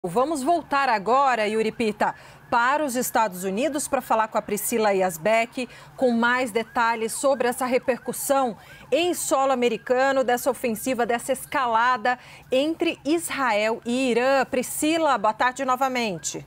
Vamos voltar agora, Yuri Pita, para os Estados Unidos para falar com a Priscila Yazbek com mais detalhes sobre essa repercussão em solo americano dessa ofensiva, dessa escalada entre Israel e Irã. Priscila, boa tarde novamente.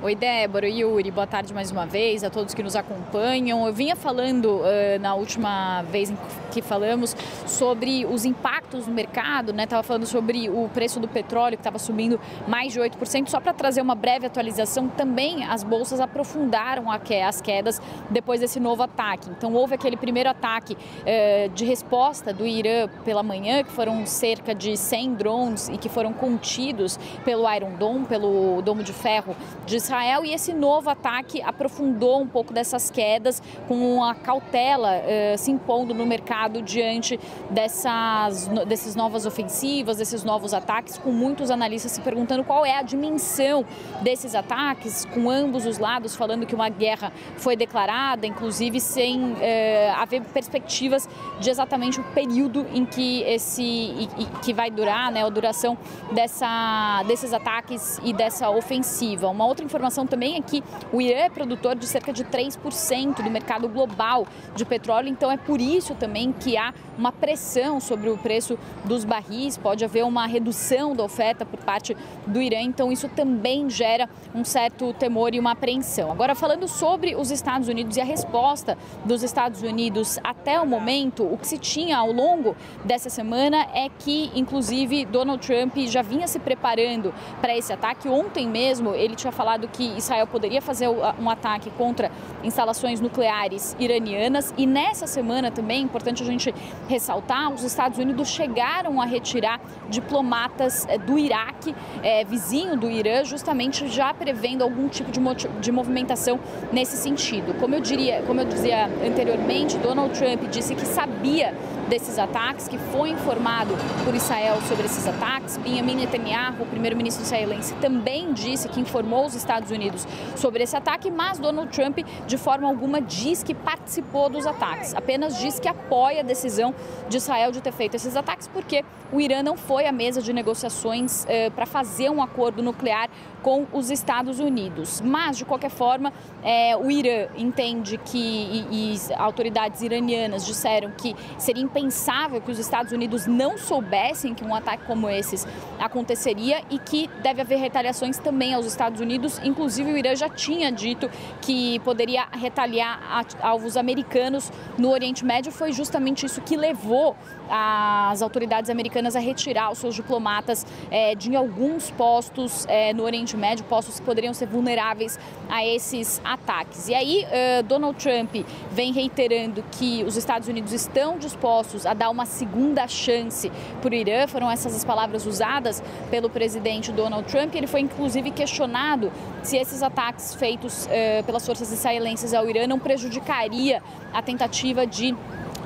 Oi, Débora, Yuri, boa tarde mais uma vez a todos que nos acompanham. Eu vinha falando na última vez que falamos sobre os impactos no mercado, né? Estava falando sobre o preço do petróleo que estava subindo mais de 8%. Só para trazer uma breve atualização, também as bolsas aprofundaram as quedas depois desse novo ataque. Então houve aquele primeiro ataque de resposta do Irã pela manhã, que foram cerca de 100 drones e que foram contidos pelo Iron Dome, pelo domo de ferro de Israel, e esse novo ataque aprofundou um pouco dessas quedas, com a cautela se impondo no mercado diante dessas novas ofensivas, desses novos ataques, com muitos analistas se perguntando qual é a dimensão desses ataques, com ambos os lados falando que uma guerra foi declarada, inclusive sem haver perspectivas de exatamente o período em que que vai durar, né, a duração desses ataques e dessa ofensiva. Uma outra informação também é que o Irã é produtor de cerca de 3% do mercado global de petróleo, então é por isso também que há uma pressão sobre o preço dos barris, pode haver uma redução da oferta por parte do Irã, então isso também gera um certo temor e uma apreensão. Agora, falando sobre os Estados Unidos e a resposta dos Estados Unidos até o momento, o que se tinha ao longo dessa semana é que, inclusive, Donald Trump já vinha se preparando para esse ataque. Ontem mesmo ele tinha falado que Israel poderia fazer um ataque contra instalações nucleares iranianas, e nessa semana também, importante a gente ressaltar, os Estados Unidos chegaram a retirar diplomatas do Iraque, vizinho do Irã, justamente já prevendo algum tipo de movimentação nesse sentido. Como eu dizia anteriormente, Donald Trump disse que sabia desses ataques, que foi informado por Israel sobre esses ataques. Benjamin Netanyahu, o primeiro-ministro israelense, também disse que informou os Estados Unidos sobre esse ataque, mas Donald Trump, de forma alguma, diz que participou dos ataques. Apenas diz que apoia a decisão de Israel de ter feito esses ataques, porque o Irã não foi à mesa de negociações para fazer um acordo nuclear com os Estados Unidos. Mas, de qualquer forma, o Irã entende e autoridades iranianas disseram que seria impensável que os Estados Unidos não soubessem que um ataque como esses aconteceria e que deve haver retaliações também aos Estados Unidos. Inclusive, o Irã já tinha dito que poderia retaliar alvos americanos no Oriente Médio. Foi justamente isso que levou as autoridades americanas a retirar os seus diplomatas de alguns postos no Oriente Médio, postos que poderiam ser vulneráveis a esses ataques. E aí, Donald Trump vem reiterando que os Estados Unidos estão dispostos a dar uma segunda chance para o Irã. Foram essas as palavras usadas pelo presidente Donald Trump. Ele foi, inclusive, questionado se esses ataques feitos pelas forças israelenses ao Irã não prejudicaria a tentativa de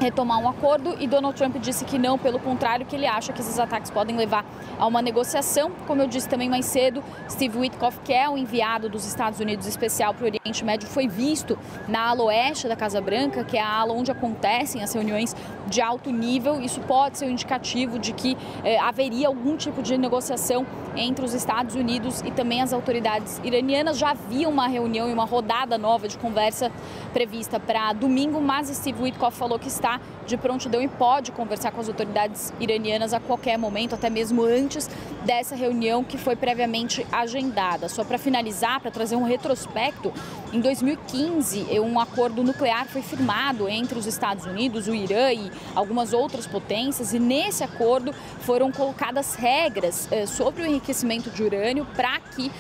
retomar um acordo, e Donald Trump disse que não, pelo contrário, que ele acha que esses ataques podem levar a uma negociação. Como eu disse também mais cedo, Steve Witkoff, que é o enviado dos Estados Unidos especial para o Oriente Médio, foi visto na ala oeste da Casa Branca, que é a ala onde acontecem as reuniões de alto nível. Isso pode ser um indicativo de que haveria algum tipo de negociação entre os Estados Unidos e também as autoridades iranianas. Já havia uma reunião e uma rodada nova de conversa prevista para domingo, mas Steve Witkoff falou que está de prontidão e pode conversar com as autoridades iranianas a qualquer momento, até mesmo antes dessa reunião que foi previamente agendada. Só para finalizar, para trazer um retrospecto, em 2015, um acordo nuclear foi firmado entre os Estados Unidos, o Irã e algumas outras potências, e nesse acordo foram colocadas regras sobre o enriquecimento de urânio para que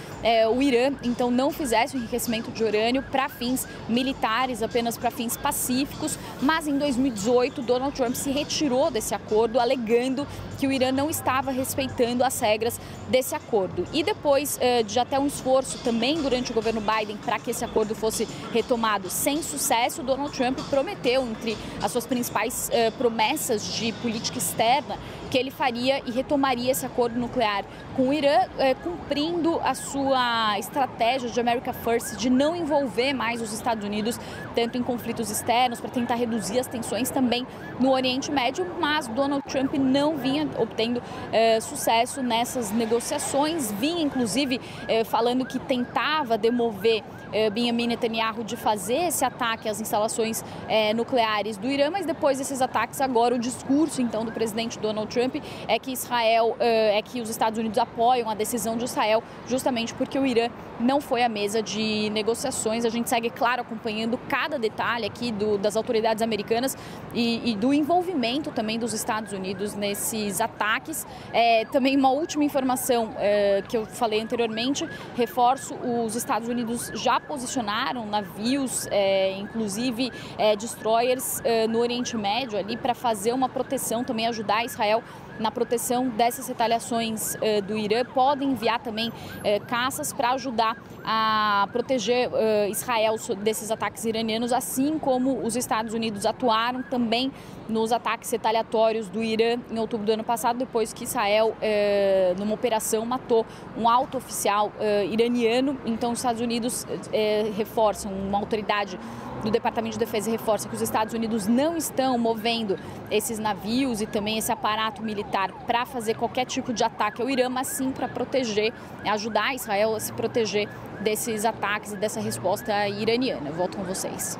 o Irã, então, não fizesse o enriquecimento de urânio para fins militares, apenas para fins pacíficos. Mas em 2018, Donald Trump se retirou desse acordo, alegando que o Irã não estava respeitando as regras desse acordo. E depois de até um esforço também durante o governo Biden para que esse acordo fosse retomado sem sucesso, Donald Trump prometeu, entre as suas principais promessas de política externa, que ele faria e retomaria esse acordo nuclear com o Irã, cumprindo a sua estratégia de America First, de não envolver mais os Estados Unidos tanto em conflitos externos, para tentar reduzir as tensões também no Oriente Médio. Mas Donald Trump não vinha obtendo sucesso nessas negociações. Vinha, inclusive, falando que tentava demover Benjamin Netanyahu de fazer esse ataque às instalações nucleares do Irã, mas depois desses ataques, agora o discurso então do presidente Donald Trump é que que os Estados Unidos apoiam a decisão de Israel, justamente porque o Irã não foi à mesa de negociações. A gente segue, claro, acompanhando cada detalhe aqui das autoridades americanas e do envolvimento também dos Estados Unidos nesses ataques. Também uma última informação que eu falei anteriormente, reforço, os Estados Unidos já posicionaram navios, inclusive destroyers no Oriente Médio ali para fazer uma proteção, também ajudar Israel na proteção dessas retaliações do Irã. Podem enviar também caças para ajudar a proteger Israel desses ataques iranianos, assim como os Estados Unidos atuaram também nos ataques retaliatórios do Irã em outubro do ano passado, depois que Israel, numa operação, matou um alto oficial iraniano. Então, os Estados Unidos reforçam, uma autoridade do Departamento de Defesa reforça que os Estados Unidos não estão movendo esses navios e também esse aparato militar para fazer qualquer tipo de ataque ao Irã, mas sim para proteger, ajudar Israel a se proteger desses ataques e dessa resposta iraniana. Volto com vocês.